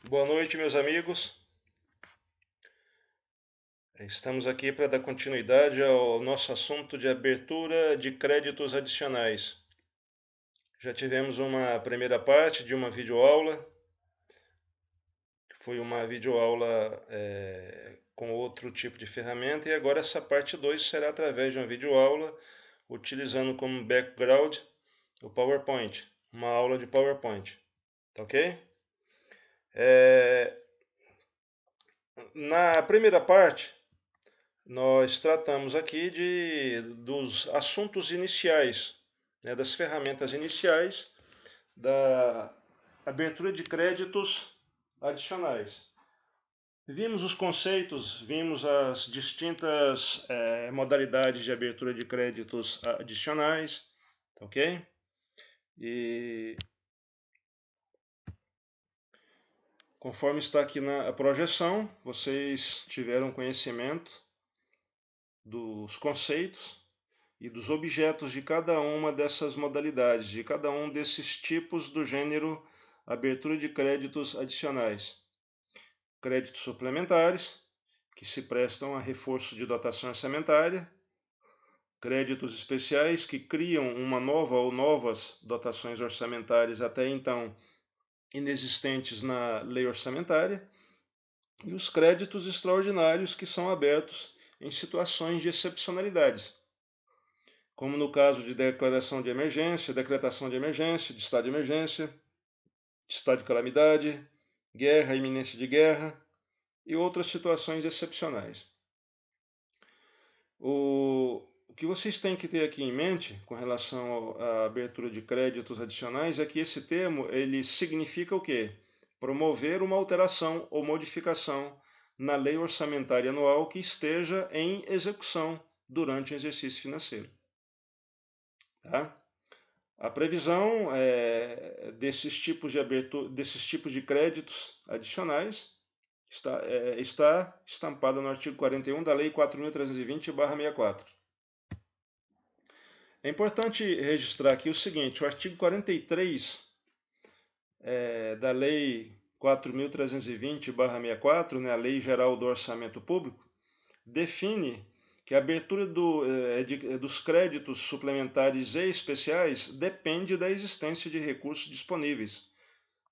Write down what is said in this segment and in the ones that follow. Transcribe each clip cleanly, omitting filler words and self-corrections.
Boa noite, meus amigos. Estamos aqui para dar continuidade ao nosso assunto de abertura de créditos adicionais. Já tivemos uma primeira parte de uma videoaula, que foi uma videoaula com outro tipo de ferramenta, e agora essa parte 2 será através de uma videoaula, utilizando como background o PowerPoint, uma aula de PowerPoint, tá ok? Na primeira parte, nós tratamos aqui dos assuntos iniciais, né, das ferramentas iniciais da abertura de créditos adicionais. Vimos os conceitos, vimos as distintas modalidades de abertura de créditos adicionais, ok? E conforme está aqui na projeção, vocês tiveram conhecimento dos conceitos e dos objetos de cada uma dessas modalidades, de cada um desses tipos do gênero abertura de créditos adicionais. Créditos suplementares, que se prestam a reforço de dotação orçamentária, créditos especiais, que criam uma nova ou novas dotações orçamentárias até então inexistentes na lei orçamentária, e os créditos extraordinários, que são abertos em situações de excepcionalidades, como no caso de declaração de emergência, decretação de emergência, de estado de estado de calamidade, guerra, iminência de guerra e outras situações excepcionais. O que vocês têm que ter aqui em mente com relação à abertura de créditos adicionais é que esse termo ele significa o quê? Promover uma alteração ou modificação na lei orçamentária anual que esteja em execução durante o exercício financeiro. Tá? A previsão desses tipos de abertura, desses tipos de créditos adicionais está estampada no artigo 41 da Lei 4.320/64. É importante registrar aqui o seguinte: o artigo 43 da Lei 4.320/64, né, a Lei Geral do Orçamento Público, define que a abertura dos créditos suplementares e especiais depende da existência de recursos disponíveis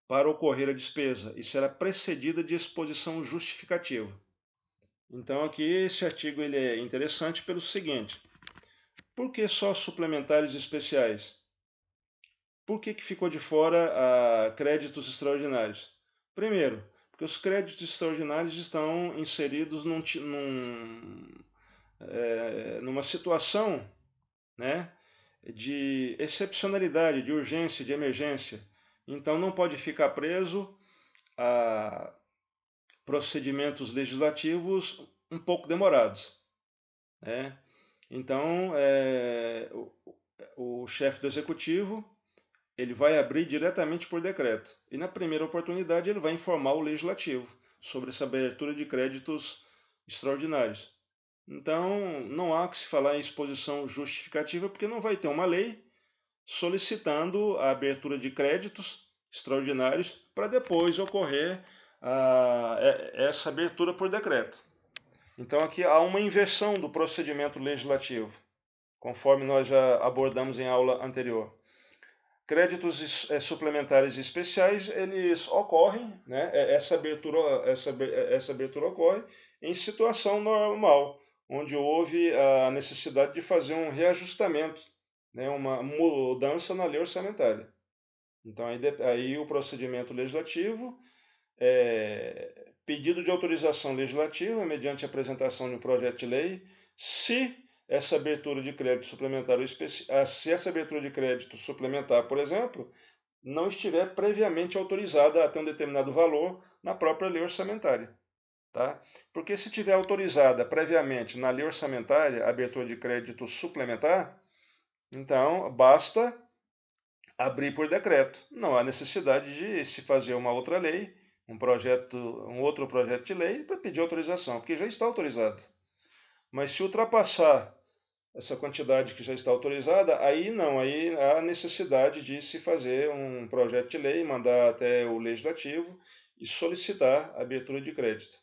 para ocorrer a despesa e será precedida de exposição justificativa. Então aqui esse artigo ele é interessante pelo seguinte: por que só suplementares especiais? Por que ficou de fora créditos extraordinários? Primeiro, porque os créditos extraordinários estão inseridos numa situação, né, de excepcionalidade, de urgência, de emergência. Então não pode ficar preso a procedimentos legislativos um pouco demorados, né? Então, o chefe do executivo ele vai abrir diretamente por decreto e na primeira oportunidade ele vai informar o legislativo sobre essa abertura de créditos extraordinários. Então, não há que se falar em exposição justificativa, porque não vai ter uma lei solicitando a abertura de créditos extraordinários para depois ocorrer essa abertura por decreto. Então, aqui há uma inversão do procedimento legislativo, conforme nós já abordamos em aula anterior. Créditos suplementares especiais, eles ocorrem, né? Essa abertura ocorre em situação normal, onde houve a necessidade de fazer um reajustamento, né? Uma mudança na lei orçamentária. Então, aí o procedimento legislativo pedido de autorização legislativa, mediante apresentação de um projeto de lei, se essa abertura de crédito suplementar, se essa abertura de crédito suplementar, por exemplo, não estiver previamente autorizada a ter um determinado valor na própria lei orçamentária. Tá? Porque se tiver autorizada previamente na lei orçamentária a abertura de crédito suplementar, então basta abrir por decreto. Não há necessidade de se fazer uma outra lei, um outro projeto de lei para pedir autorização, porque já está autorizado. Mas se ultrapassar essa quantidade que já está autorizada, aí não, aí há necessidade de se fazer um projeto de lei, mandar até o legislativo e solicitar a abertura de crédito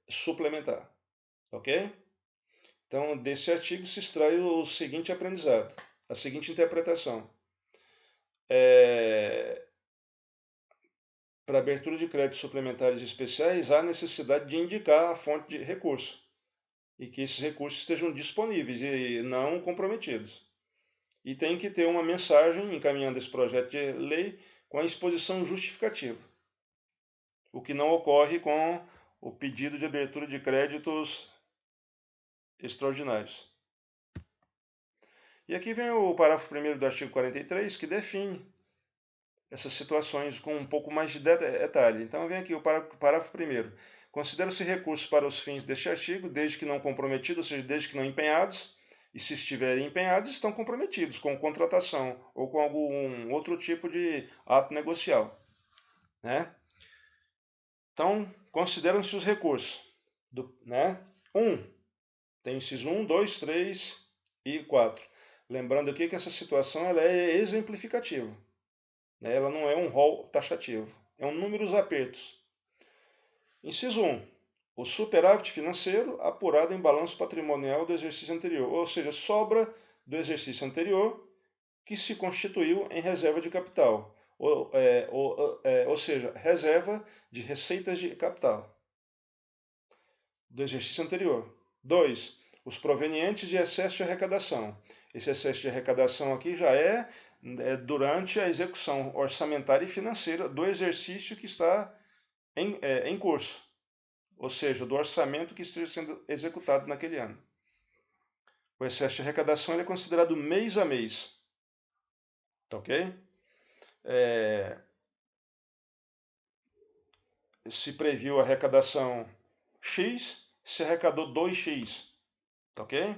suplementar, ok? Então, desse artigo se extrai o seguinte aprendizado, a seguinte interpretação. Para abertura de créditos suplementares especiais, há necessidade de indicar a fonte de recurso e que esses recursos estejam disponíveis e não comprometidos. E tem que ter uma mensagem encaminhando esse projeto de lei com a exposição justificativa, o que não ocorre com o pedido de abertura de créditos extraordinários. E aqui vem o parágrafo 1º do artigo 43, que define essas situações com um pouco mais de detalhe. Então vem aqui o parágrafo 1º. Considera-se recurso para os fins deste artigo, desde que não comprometidos, ou seja, desde que não empenhados, e se estiverem empenhados, estão comprometidos com contratação ou com algum outro tipo de ato negocial, né? Então, consideram-se os recursos. Tem inciso 1, 2, 3 e 4. Lembrando aqui que essa situação ela é exemplificativa. Ela não é um rol taxativo, é um números apertos. Inciso 1. O superávit financeiro apurado em balanço patrimonial do exercício anterior, ou seja, sobra do exercício anterior que se constituiu em reserva de capital, ou seja, reserva de receitas de capital do exercício anterior. 2. Os provenientes de excesso de arrecadação. Esse excesso de arrecadação aqui já é durante a execução orçamentária e financeira do exercício que está em curso, ou seja, do orçamento que esteja sendo executado naquele ano. O excesso de arrecadação ele é considerado mês a mês, ok? Se previu a arrecadação X, se arrecadou 2x, ok?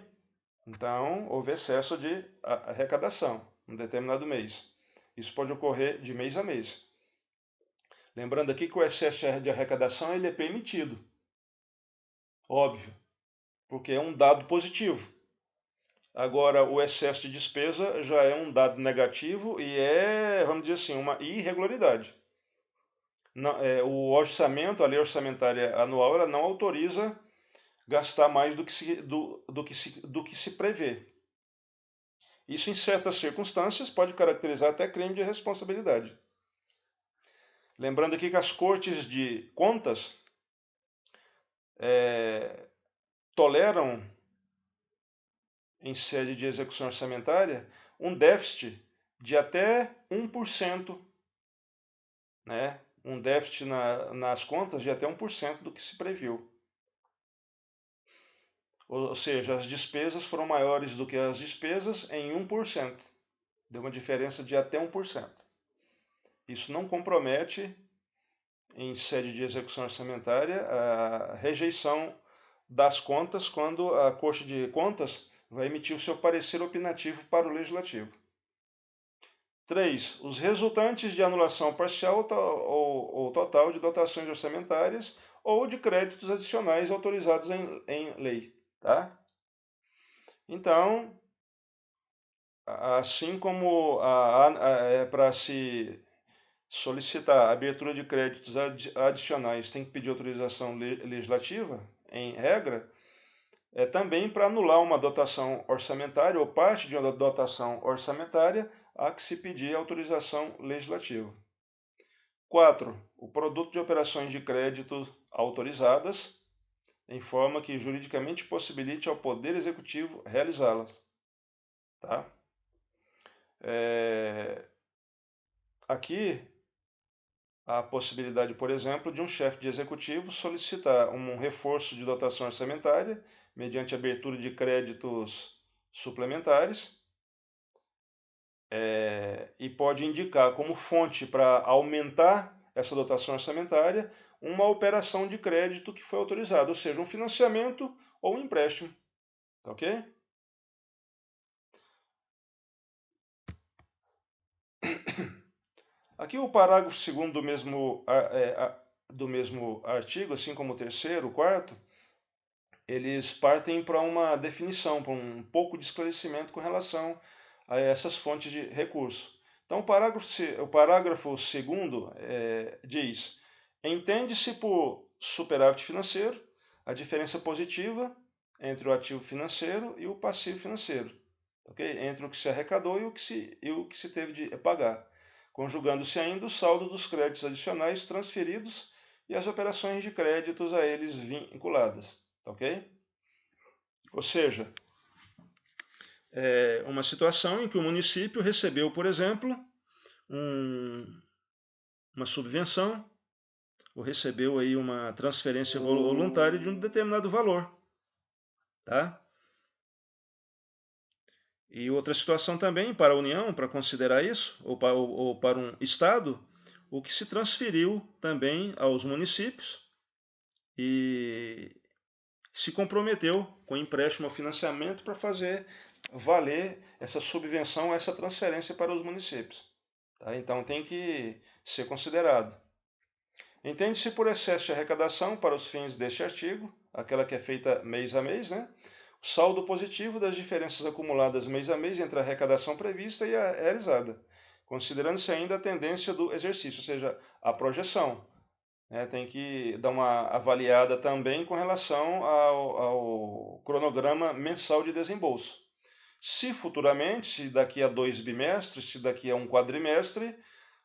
Então, houve excesso de arrecadação em um determinado mês. Isso pode ocorrer de mês a mês. Lembrando aqui que o excesso de arrecadação ele é permitido. Óbvio, porque é um dado positivo. Agora, o excesso de despesa já é um dado negativo e vamos dizer assim, uma irregularidade. O orçamento, a lei orçamentária anual, ela não autoriza gastar mais do que se prevê. Isso, em certas circunstâncias, pode caracterizar até crime de responsabilidade. Lembrando aqui que as cortes de contas toleram, em sede de execução orçamentária, um déficit de até 1%, né? Um déficit nas contas de até 1% do que se previu. Ou seja, as despesas foram maiores do que as despesas em 1%. Deu uma diferença de até 1%. Isso não compromete, em sede de execução orçamentária, a rejeição das contas quando a Corte de Contas vai emitir o seu parecer opinativo para o Legislativo. 3. Os resultantes de anulação parcial ou total de dotações orçamentárias ou de créditos adicionais autorizados em lei. Tá? Então, assim como para se solicitar a abertura de créditos adicionais tem que pedir autorização legislativa, em regra, também para anular uma dotação orçamentária ou parte de uma dotação orçamentária, há que se pedir autorização legislativa. 4. O produto de operações de crédito autorizadas, em forma que juridicamente possibilite ao Poder Executivo realizá-las. Tá? Aqui, a possibilidade, por exemplo, de um chefe de executivo solicitar um reforço de dotação orçamentária mediante abertura de créditos suplementares e pode indicar como fonte para aumentar essa dotação orçamentária uma operação de crédito que foi autorizada, ou seja, um financiamento ou um empréstimo. Ok? Aqui o parágrafo 2º do mesmo artigo, assim como o 3º, o 4º, eles partem para uma definição, para um pouco de esclarecimento com relação a essas fontes de recurso. Então, o parágrafo 2º diz: entende-se por superávit financeiro a diferença positiva entre o ativo financeiro e o passivo financeiro, okay? Entre o que se arrecadou e o que se teve de pagar, conjugando-se ainda o saldo dos créditos adicionais transferidos e as operações de créditos a eles vinculadas. Ok? Ou seja, uma situação em que o município recebeu, por exemplo, uma subvenção ou recebeu aí uma transferência voluntária de um determinado valor. Tá? E outra situação também para a União, para considerar isso, ou para um Estado, o que se transferiu também aos municípios e se comprometeu com empréstimo ou financiamento para fazer valer essa subvenção, essa transferência para os municípios. Tá? Então tem que ser considerado. Entende-se por excesso de arrecadação, para os fins deste artigo, aquela que é feita mês a mês, né? O saldo positivo das diferenças acumuladas mês a mês entre a arrecadação prevista e a realizada, considerando-se ainda a tendência do exercício, ou seja, a projeção. Tem que dar uma avaliada também com relação ao cronograma mensal de desembolso. Se futuramente, se daqui a 2 bimestres, se daqui a um quadrimestre,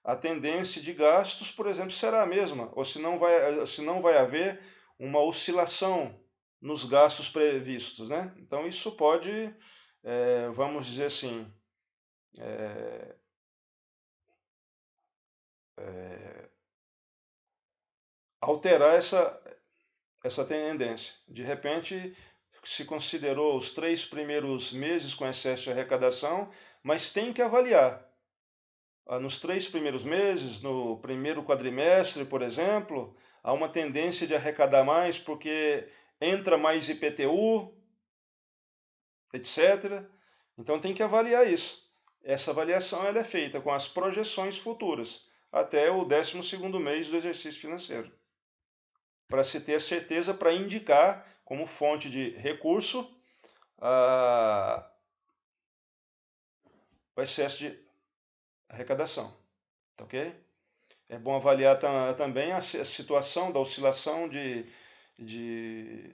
a tendência de gastos, por exemplo, será a mesma, ou se não vai haver uma oscilação nos gastos previstos. Né? Então, isso pode, vamos dizer assim, alterar essa tendência. De repente, se considerou os 3 primeiros meses com excesso de arrecadação, mas tem que avaliar. Nos 3 primeiros meses, no primeiro quadrimestre, por exemplo, há uma tendência de arrecadar mais porque entra mais IPTU, etc. Então tem que avaliar isso. Essa avaliação ela é feita com as projeções futuras, até o 12º mês do exercício financeiro, para se ter a certeza, para indicar como fonte de recurso o excesso de arrecadação. Ok? É bom avaliar também a situação da oscilação de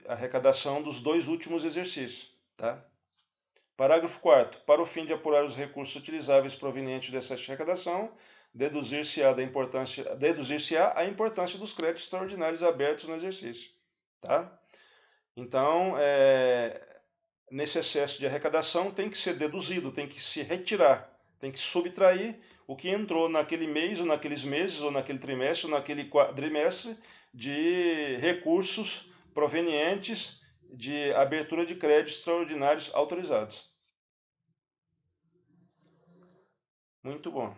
arrecadação dos 2 últimos exercícios. Tá? Parágrafo 4º. Para o fim de apurar os recursos utilizáveis provenientes do excesso de arrecadação, deduzir-se-á a importância dos créditos extraordinários abertos no exercício. Tá? Então, nesse excesso de arrecadação tem que ser deduzido, tem que se retirar, tem que subtrair o que entrou naquele mês, ou naqueles meses, ou naquele trimestre, ou naquele quadrimestre, de recursos provenientes de abertura de créditos extraordinários autorizados. Muito bom.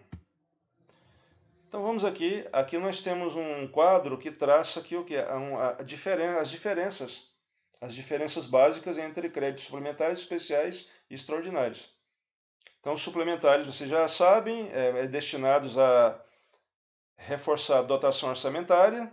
Então vamos aqui. Aqui nós temos um quadro que traça aqui o que? As diferenças básicas entre créditos suplementares, especiais e extraordinários. Então, os suplementares, vocês já sabem, destinados a reforçar a dotação orçamentária.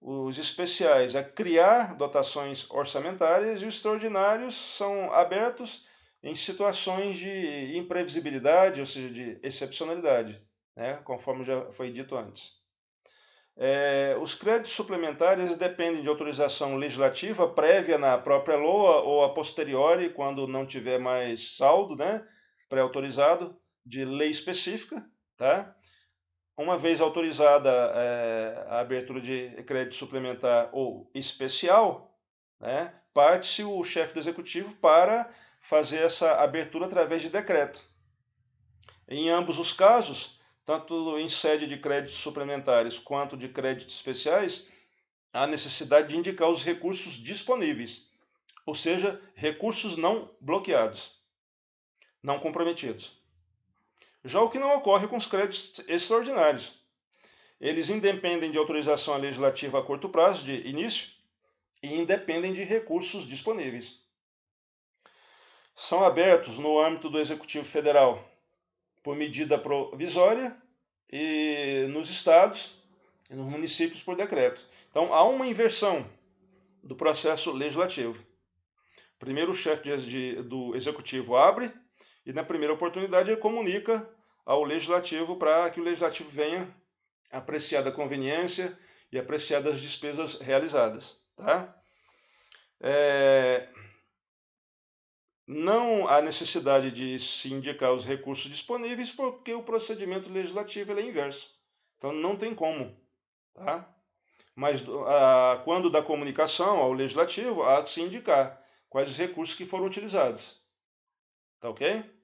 Os especiais a criar dotações orçamentárias e os extraordinários são abertos em situações de imprevisibilidade, ou seja, de excepcionalidade, né? Conforme já foi dito antes. Os créditos suplementares dependem de autorização legislativa prévia na própria LOA ou a posteriori, quando não tiver mais saldo, né, pré-autorizado, de lei específica. Tá? Uma vez autorizada a abertura de crédito suplementar ou especial, né, parte-se o chefe do executivo para fazer essa abertura através de decreto. Em ambos os casos, tanto em sede de créditos suplementares quanto de créditos especiais, há necessidade de indicar os recursos disponíveis, ou seja, recursos não bloqueados, não comprometidos. Já o que não ocorre com os créditos extraordinários. Eles independem de autorização legislativa a curto prazo, de início, e independem de recursos disponíveis. São abertos no âmbito do Executivo Federal por medida provisória e nos estados e nos municípios por decreto. Então, há uma inversão do processo legislativo. Primeiro, o chefe do executivo abre e, na primeira oportunidade, ele comunica ao legislativo para que o legislativo venha apreciar da conveniência e apreciar das despesas realizadas. Tá? Não há necessidade de se indicar os recursos disponíveis porque o procedimento legislativo é inverso. Então não tem como. Tá? Mas quando da comunicação ao legislativo, há de se indicar quais os recursos que foram utilizados. Tá ok?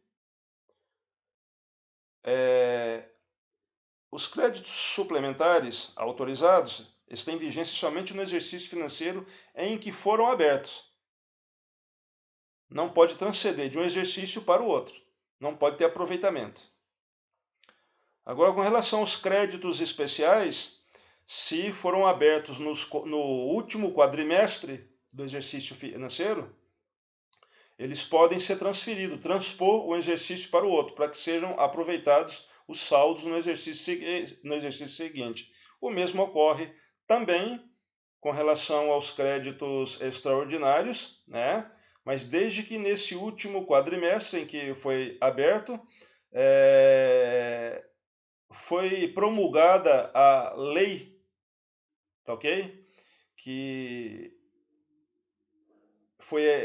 Os créditos suplementares autorizados têm vigência somente no exercício financeiro em que foram abertos. Não pode transcender de um exercício para o outro. Não pode ter aproveitamento. Agora, com relação aos créditos especiais, se foram abertos no último quadrimestre do exercício financeiro, eles podem ser transferidos, transpor um exercício para o outro, para que sejam aproveitados os saldos no exercício seguinte. O mesmo ocorre também com relação aos créditos extraordinários, né? Mas desde que nesse último quadrimestre em que foi aberto, foi promulgada a lei, tá ok?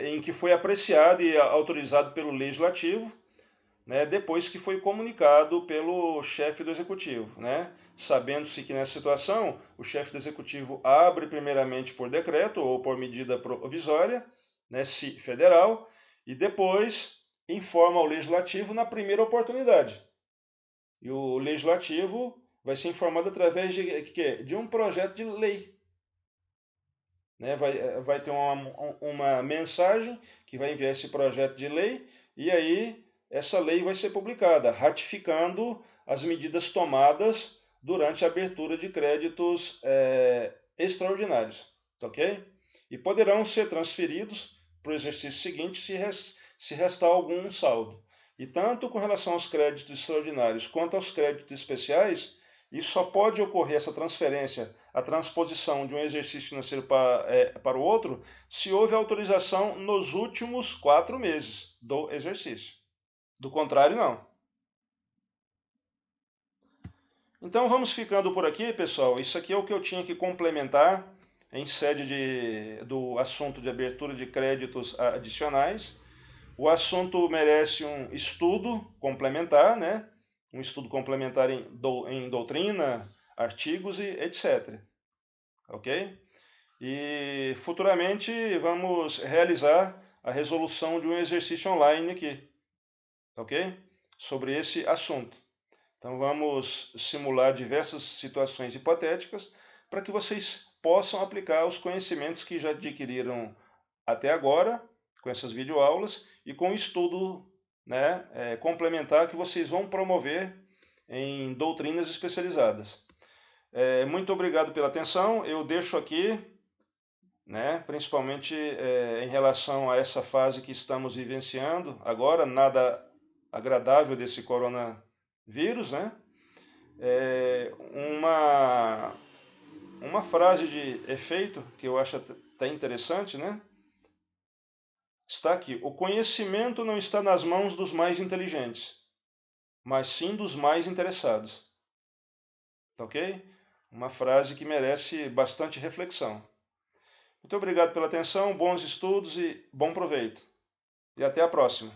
Em que foi apreciado e autorizado pelo Legislativo, né, depois que foi comunicado pelo chefe do Executivo. Né? Sabendo-se que nessa situação o chefe do Executivo abre primeiramente por decreto ou por medida provisória, né, se federal, e depois informa ao Legislativo na primeira oportunidade. E o Legislativo vai ser informado através de um projeto de lei. Né? Vai ter uma mensagem que vai enviar esse projeto de lei e aí essa lei vai ser publicada, ratificando as medidas tomadas durante a abertura de créditos extraordinários, ok? E poderão ser transferidos para o exercício seguinte se restar algum saldo. E tanto com relação aos créditos extraordinários quanto aos créditos especiais, isso só pode ocorrer, essa transferência, a transposição de um exercício financeiro para o outro, se houve autorização nos últimos 4 meses do exercício. Do contrário, não. Então vamos ficando por aqui, pessoal. Isso aqui é o que eu tinha que complementar em sede do assunto de abertura de créditos adicionais. O assunto merece um estudo complementar, né? Um estudo complementar em doutrina, artigos e etc. Ok? E futuramente vamos realizar a resolução de um exercício online aqui, ok? Sobre esse assunto. Então vamos simular diversas situações hipotéticas para que vocês possam aplicar os conhecimentos que já adquiriram até agora com essas videoaulas e com o estudo, né, complementar que vocês vão promover em doutrinas especializadas. Muito obrigado pela atenção. Eu deixo aqui, né, principalmente em relação a essa fase que estamos vivenciando agora, nada agradável desse coronavírus, né? Uma frase de efeito que eu acho até interessante, né? Está aqui: o conhecimento não está nas mãos dos mais inteligentes, mas sim dos mais interessados. Tá ok? Uma frase que merece bastante reflexão. Muito obrigado pela atenção, bons estudos e bom proveito. E até a próxima.